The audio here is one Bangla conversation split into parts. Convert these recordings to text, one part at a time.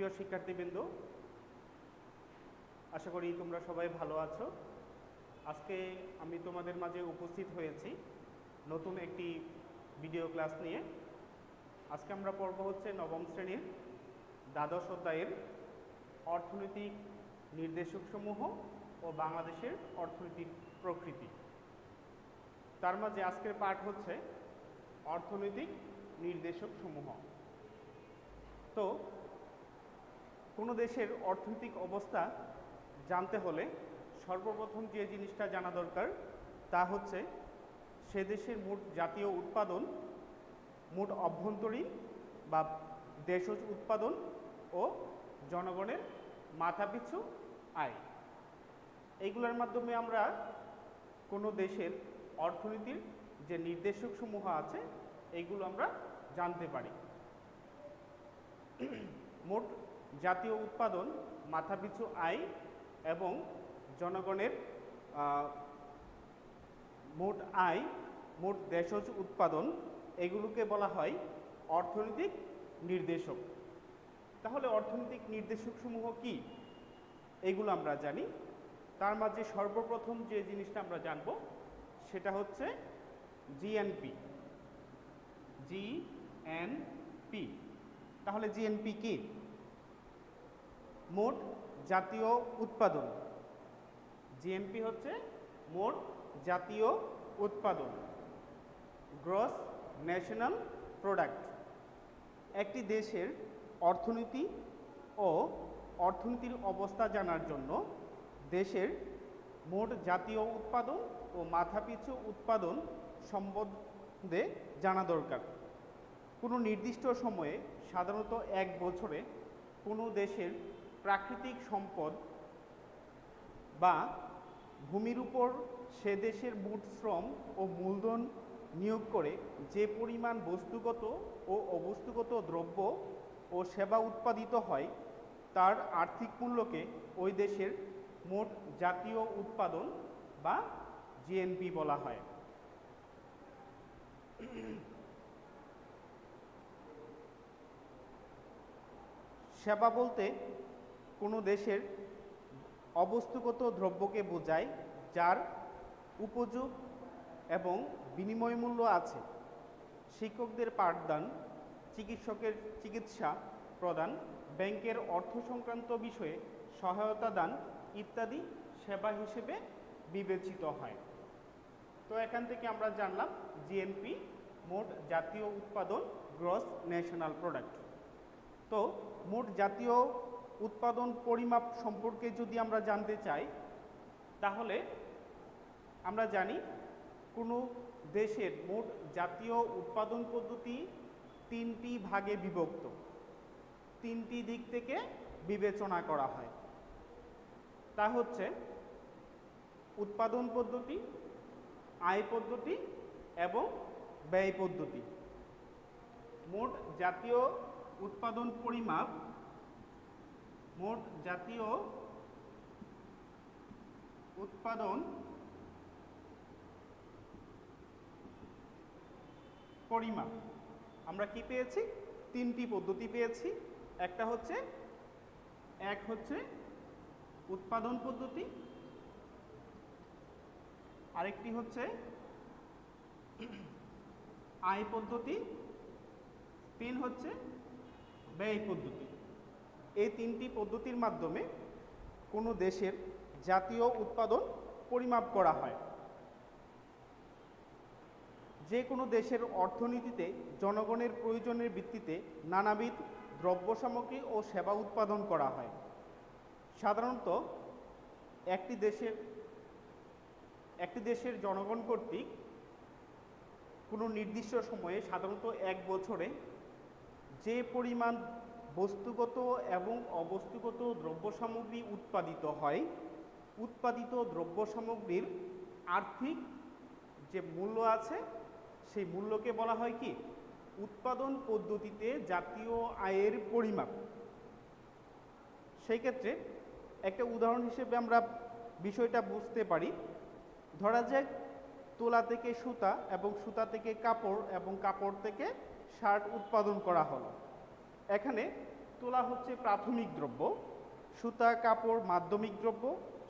সুপ্রিয় শিক্ষার্থীবৃন্দ, আশা করি তোমরা সবাই ভালো আছো। আজকে আমি তোমাদের মাঝে উপস্থিত হয়েছি নতুন একটি ভিডিও ক্লাস নিয়ে। আজকে আমরা পড়ব হচ্ছে নবম শ্রেণীর দ্বাদশ অধ্যায়ের অর্থনৈতিক নির্দেশকসমূহ ও বাংলাদেশের অর্থনৈতিক প্রকৃতি। তার মাঝে আজকের পাঠ হচ্ছে অর্থনৈতিক নির্দেশকসমূহ। তো কোনো দেশের অর্থনৈতিক অবস্থা জানতে হলে সর্বপ্রথম যে জিনিসটা জানা দরকার তা হচ্ছে সে দেশের মোট জাতীয় উৎপাদন, মোট অভ্যন্তরীণ বা দেশজ উৎপাদন ও জনগণের মাথাপিছু আয়। এইগুলোর মাধ্যমে আমরা কোনো দেশের অর্থনীতির যে নির্দেশকসমূহ আছে এইগুলো আমরা জানতে পারি। মোট জাতীয় উৎপাদন, মাথাপিছু আয় এবং জনগণের মোট আয়, মোট দেশজ উৎপাদন, এগুলোকে বলা হয় অর্থনৈতিক নির্দেশক। তাহলে অর্থনৈতিক নির্দেশকসমূহ কি এগুলো আমরা জানি। তার মাঝে সর্বপ্রথম যে জিনিসটা আমরা জানব সেটা হচ্ছে জিএনপি। জিএনপি, তাহলে জিএনপি কি? মোট জাতীয় উৎপাদন। জিএনপি হচ্ছে মোট জাতীয় উৎপাদন, গ্রস ন্যাশনাল প্রোডাক্ট। একটি দেশের অর্থনীতি ও অর্থনীতির অবস্থা জানার জন্য দেশের মোট জাতীয় উৎপাদন ও মাথাপিছু উৎপাদন সম্বন্ধে জানা দরকার। কোনো নির্দিষ্ট সময়ে, সাধারণত এক বছরে, কোনো দেশের প্রাকৃতিক সম্পদ বা ভূমির উপর সে দেশের মোট শ্রম ও মূলধন নিয়োগ করে যে পরিমাণ বস্তুগত ও অবস্তুগত দ্রব্য ও সেবা উৎপাদিত হয় তার আর্থিক মূল্যকে ওই দেশের মোট জাতীয় উৎপাদন বা জিএনপি বলা হয়। সেবা বলতে কোনো দেশের অবস্তুগত দ্রব্যকে বোঝায় যার উপযোগ এবং বিনিময় মূল্য আছে। শিক্ষকদের পাঠদান, চিকিৎসকের চিকিৎসা প্রদান, ব্যাংকের অর্থ সংক্রান্ত বিষয়ে সহায়তা দান ইত্যাদি সেবা হিসেবে বিবেচিত হয়। তো এখান থেকে আমরা জানলাম জিএনপি মোট জাতীয় উৎপাদন, গ্রস ন্যাশনাল প্রোডাক্ট। তো মোট জাতীয় উৎপাদন পরিমাপ সম্পর্কে যদি আমরা জানতে চাই তাহলে আমরা জানি কোনো দেশের মোট জাতীয় উৎপাদন পদ্ধতি তিনটি ভাগে বিভক্ত, তিনটি দিক থেকে বিবেচনা করা হয়। তা হচ্ছে উৎপাদন পদ্ধতি, আয় পদ্ধতি এবং ব্যয় পদ্ধতি। মোট জাতীয় উৎপাদন পরিমাপ, মোট জাতীয় উৎপাদন পরিমাপ আমরা কি পেয়েছি? তিনটি পদ্ধতি পেয়েছি। এক হচ্ছে উৎপাদন পদ্ধতি, আরেকটি হচ্ছে আয় পদ্ধতি, তিন হচ্ছে ব্যয় পদ্ধতি। এই তিনটি পদ্ধতির মাধ্যমে কোনো দেশের জাতীয় উৎপাদন পরিমাপ করা হয়। যে কোনো দেশের অর্থনীতিতে জনগণের প্রয়োজনের ভিত্তিতে নানাবিধ দ্রব্য সামগ্রী ও সেবা উৎপাদন করা হয়। সাধারণত একটি দেশের জনগণ কর্তৃক কোনো নির্দিষ্ট সময়ে, সাধারণত এক বছরে, যে পরিমাণ বস্তুগত এবং অবস্তুগত দ্রব্য সামগ্রী উৎপাদিত হয়, উৎপাদিত দ্রব্য সামগ্রীর আর্থিক যে মূল্য আছে সেই মূল্যকে বলা হয় কি? উৎপাদন পদ্ধতিতে জাতীয় আয়ের পরিমাপ। সেই ক্ষেত্রে একটা উদাহরণ হিসেবে আমরা বিষয়টা বুঝতে পারি। ধরা যাক তুলা থেকে সুতা এবং সুতা থেকে কাপড় এবং কাপড় থেকে শার্ট উৎপাদন করা হলো। এখানে তুলা হচ্ছে প্রাথমিক দ্রব্য, সুতা কাপড় মাধ্যমিক দ্রব্য,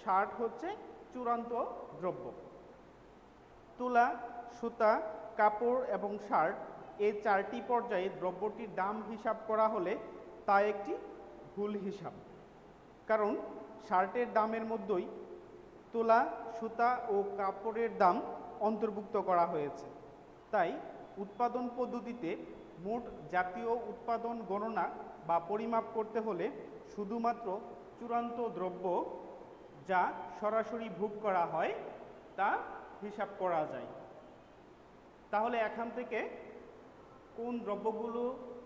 শার্ট হচ্ছে চূড়ান্ত দ্রব্য। তুলা, সুতা, কাপড় এবং শার্ট এই চারটি পর্যায়ে দ্রব্যটির দাম হিসাব করা হলে তা একটি ভুল হিসাব, কারণ শার্টের দামের মধ্যেই তুলা, সুতা ও কাপড়ের দাম অন্তর্ভুক্ত করা হয়েছে। তাই উৎপাদন পদ্ধতিতে মোট জাতীয় উৎপাদন গণনা বা পরিমাপ করতে হলে শুধুমাত্র চূড়ান্ত দ্রব্য যা সরাসরি ভোগ করা হয় তা হিসাব করা যায়। তাহলে এখান থেকে কোন দ্রব্যগুলো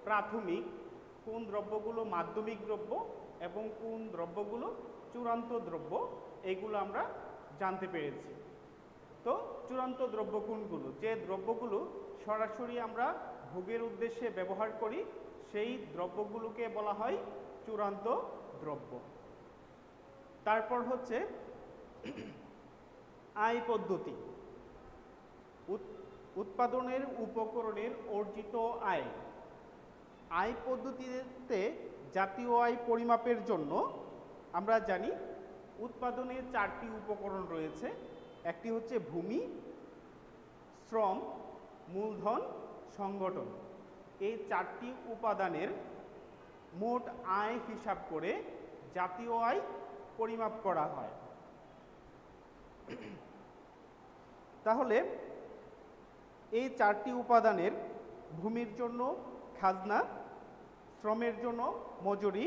প্রাথমিক, কোন দ্রব্যগুলো মাধ্যমিক দ্রব্য এবং কোন দ্রব্যগুলো চূড়ান্ত দ্রব্য এইগুলো আমরা জানতে পেরেছি। তো চূড়ান্ত দ্রব্য কোনগুলো? যে দ্রব্যগুলো সরাসরি আমরা ভোগের উদ্দেশ্যে ব্যবহার করি সেই দ্রব্যগুলোকে বলা হয় চূড়ান্ত দ্রব্য। তারপর হচ্ছে আয় পদ্ধতি। উৎপাদনের উপকরণের অর্জিত আয়। আয় পদ্ধতিতে জাতীয় আয় পরিমাপের জন্য আমরা জানি উৎপাদনের চারটি উপকরণ রয়েছে। একটি হচ্ছে ভূমি, শ্রম, মূলধন, সংগঠন। এই চারটি উপাদানের মোট আয় হিসাব করে জাতীয় আয় পরিমাপ করা হয়। তাহলে এই চারটি উপাদানের ভূমির জন্য খাজনা, শ্রমের জন্য মজুরি,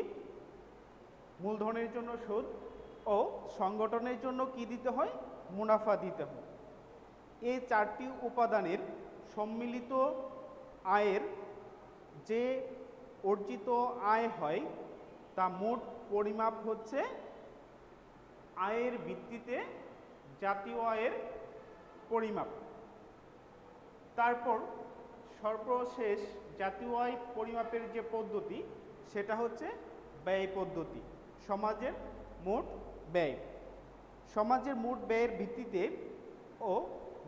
মূলধনের জন্য সুদ ও সংগঠনের জন্য কি দিতে হয়? মুনাফা দিতে হয়। এই চারটি উপাদানের সম্মিলিত আয়ের যে অর্জিত আয় হয় তা মোট পরিমাপ হচ্ছে আয়ের ভিত্তিতে জাতীয় আয়ের পরিমাপ। তারপর সর্বশেষ জাতীয় আয় পরিমাপের যে পদ্ধতি সেটা হচ্ছে ব্যয় পদ্ধতি। সমাজের মোট ব্যয়। সমাজের মোট ব্যয়ের ভিত্তিতে ও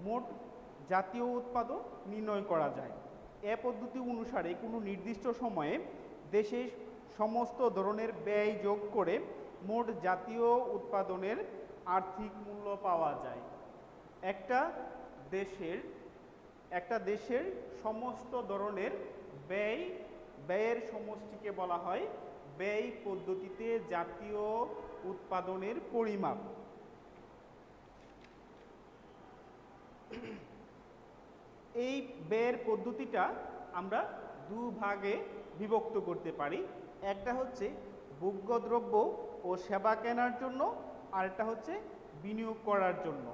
মোট জাতীয় উৎপাদন নির্ণয় করা যায়। এ পদ্ধতি অনুসারে কোনো নির্দিষ্ট সময়ে দেশের সমস্ত ধরনের ব্যয় যোগ করে মোট জাতীয় উৎপাদনের আর্থিক মূল্য পাওয়া যায়। একটা দেশের সমস্ত ধরনের ব্যয়ের সমষ্টিকে বলা হয় ব্যয় পদ্ধতিতে জাতীয় উৎপাদনের পরিমাপ। এই ব্যয়ের পদ্ধতিটা আমরা দুভাগে বিভক্ত করতে পারি। একটা হচ্ছে ভোগ্যদ্রব্য ও সেবা কেনার জন্য, আর একটা হচ্ছে বিনিয়োগ করার জন্য।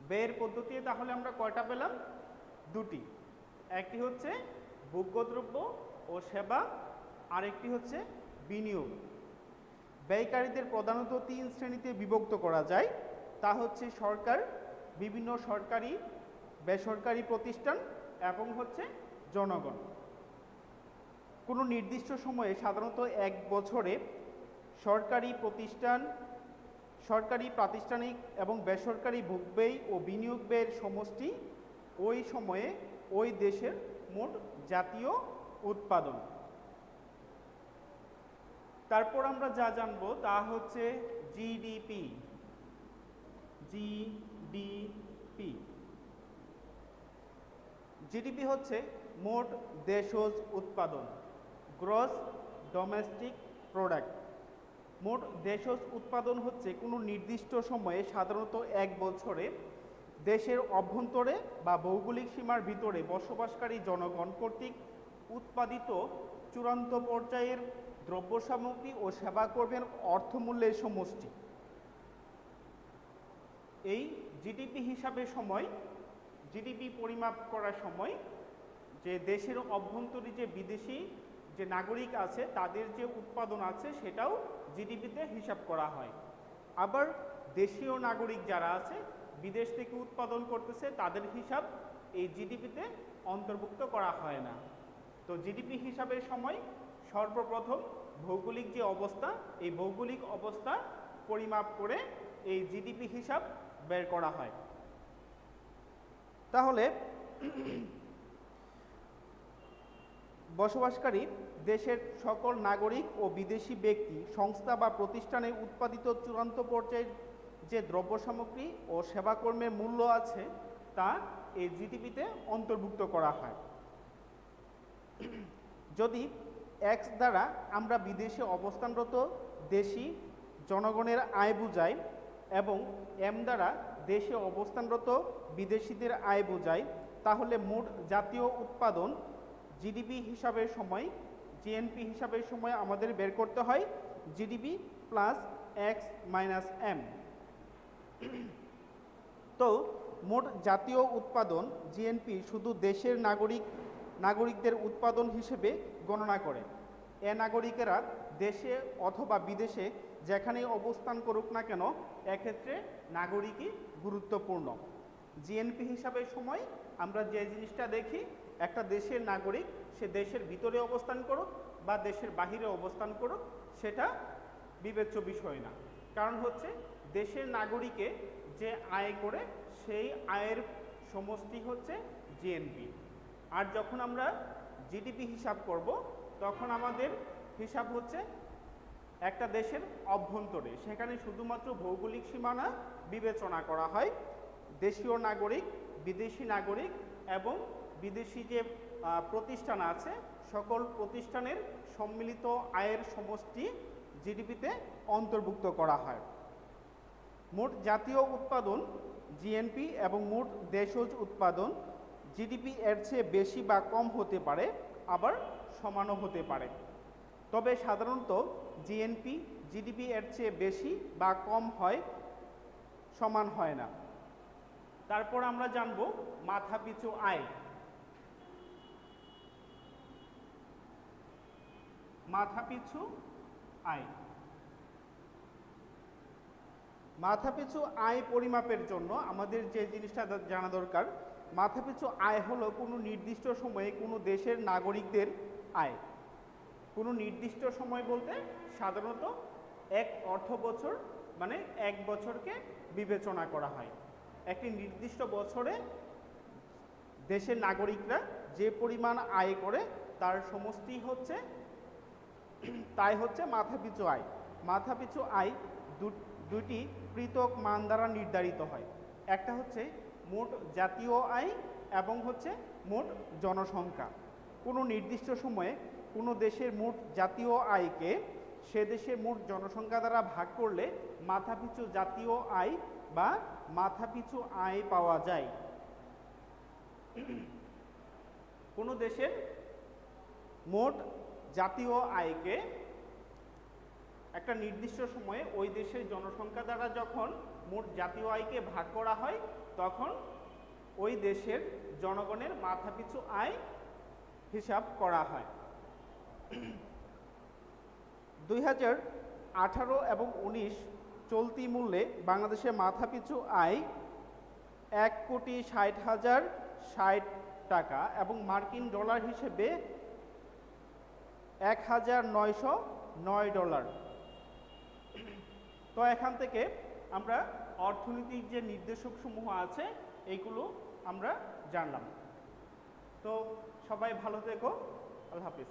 ব্যয়ের পদ্ধতি তাহলে আমরা কয়টা পেলাম? দুটি। একটি হচ্ছে ভোগ্যদ্রব্য ও সেবা, আরেকটি হচ্ছে বিনিয়োগ। ব্যয়কারীদের প্রধানত তিন শ্রেণীতে বিভক্ত করা যায়। তা হচ্ছে সরকার, বিভিন্ন সরকারি বেসরকারি প্রতিষ্ঠান এবং হচ্ছে জনগণ। কোনো নির্দিষ্ট সময়ে সাধারণত এক বছরে সরকারি প্রতিষ্ঠান, সরকারি প্রাতিষ্ঠানিক এবং বেসরকারি ভোগ ব্যয় ও বিনিয়োগ ব্যয়ের সমষ্টি ওই সময়ে ওই দেশের মোট জাতীয় উৎপাদন। তারপর আমরা যা জানবো তা হচ্ছে জিডিপি। জিডিপি হচ্ছে মোট দেশজ উৎপাদন, গ্রস ডোমেস্টিক প্রোডাক্ট। মোট দেশজ উৎপাদন হচ্ছে কোনো নির্দিষ্ট সময়ে সাধারণত এক বছরে দেশের অভ্যন্তরে বা ভৌগোলিক সীমার ভিতরে বসবাসকারী জনগণ কর্তৃক উৎপাদিত চূড়ান্ত পর্যায়ের দ্রব্য সামগ্রী ও সেবাকর্মের অর্থমূল্যের সমষ্টি। এই জিডিপি হিসাবে জিডিপি পরিমাপ করার সময় যে দেশের অভ্যন্তরে যে বিদেশি যে নাগরিক আছে তাদের যে উৎপাদন আছে সেটাও জিডিপিতে হিসাব করা হয়। আবার দেশীয় নাগরিক যারা আছে বিদেশ থেকে উৎপাদন করতেছে তাদের হিসাব এই জিডিপিতে অন্তর্ভুক্ত করা হয় না। তো জিডিপি হিসাবের সময় সর্বপ্রথম ভৌগোলিক যে অবস্থা, এই ভৌগোলিক অবস্থা পরিমাপ করে এই জিডিপি হিসাব বের করা হয়। তাহলে বসবাসকারী দেশের সকল নাগরিক ও বিদেশি ব্যক্তি, সংস্থা বা প্রতিষ্ঠানে উৎপাদিত চূড়ান্ত পর্যায়ের যে দ্রব্য সামগ্রী ও সেবাকর্মের মূল্য আছে তা এই জিডিপিতে অন্তর্ভুক্ত করা হয়। যদি এক্স দ্বারা আমরা বিদেশে অবস্থানরত দেশি জনগণের আয় বুঝাই এবং এম দ্বারা দেশে অবস্থানরত বিদেশিদের আয় বুঝাই, তাহলে মোট জাতীয় উৎপাদন জিডিপি হিসাবের সময়, জিএনপি হিসাবের সময় আমাদের বের করতে হয় GDP plus X minus M. তো মোট জাতীয় উৎপাদন জিএনপি শুধু দেশের নাগরিকদের উৎপাদন হিসেবে গণনা করে। এ নাগরিকেরা দেশে অথবা বিদেশে যেখানেই অবস্থান করুক না কেন, এক্ষেত্রে নাগরিকই গুরুত্বপূর্ণ। জিএনপি হিসাবের সময় আমরা যে জিনিসটা দেখি, একটা দেশের নাগরিক সে দেশের ভিতরে অবস্থান করুক বা দেশের বাহিরে অবস্থান করুক, সেটা বিবেচ্য বিষয় না। কারণ হচ্ছে দেশের নাগরিকে যে আয় করে সেই আয়ের সমষ্টি হচ্ছে জিএনপি। আর যখন আমরা জিডিপি হিসাব করব, তখন আমাদের হিসাব হচ্ছে একটা দেশের অভ্যন্তরে, সেখানে শুধুমাত্র ভৌগোলিক সীমানা বিবেচনা করা হয়। দেশীয় নাগরিক, বিদেশি নাগরিক এবং বিদেশি যে প্রতিষ্ঠান আছে, সকল প্রতিষ্ঠানের সম্মিলিত আয়ের সমষ্টি জিডিপিতে অন্তর্ভুক্ত করা হয়। মোট জাতীয় উৎপাদন জিএনপি এবং মোট দেশজ উৎপাদন জিডিপি এর চেয়ে বেশি বা কম হতে পারে, আবার সমানও হতে পারে। তবে সাধারণত জিএনপি জিডিপি এর চেয়ে বেশি বা কম হয়, সমান হয় না। তারপর আমরা জানব মাথাপিছু আয়। মাথাপিছু আয়, মাথাপিছু আয় পরিমাপের জন্য আমাদের যে জিনিসটা জানা দরকার, মাথাপিছু আয় হলো কোনো নির্দিষ্ট সময়ে কোনো দেশের নাগরিকদের আয়। কোনো নির্দিষ্ট সময় বলতে সাধারণত এক অর্থ বছর, মানে এক বছরকে বিবেচনা করা হয়। একটি নির্দিষ্ট বছরে দেশের নাগরিকরা যে পরিমাণ আয় করে তার সমষ্টি হচ্ছে, তাই হচ্ছে মাথাপিছু আয়। মাথাপিছু আয় দুটি পৃথক মান দ্বারা নির্ধারিত হয়। একটা হচ্ছে মোট জাতীয় আয় এবং হচ্ছে মোট জনসংখ্যা। কোনো নির্দিষ্ট সময়ে কোনো দেশের মোট জাতীয় আয়কে সে দেশের মোট জনসংখ্যা দ্বারা ভাগ করলে মাথাপিছু জাতীয় আয় বা মাথাপিছু আয় পাওয়া যায়। কোনো দেশের মোট জাতীয় আয়কে একটা নির্দিষ্ট সময়ে ওই দেশের জনসংখ্যা দ্বারা যখন মোট জাতীয় আয়কে ভাগ করা হয়, তখন ওই দেশের জনগণের মাথাপিছু আয় হিসাব করা হয়। 2018 এবং 19 চলতি মূল্যে বাংলাদেশের মাথাপিছু আয় 1,60,60 টাকা এবং মার্কিন ডলার হিসেবে $1,909। তো এখান থেকে আমরা অর্থনৈতিক যে নির্দেশক সমূহ আছে এইগুলো আমরা জানলাম। তো সবাই ভালো থেকো, আল্লাহ হাফিজ।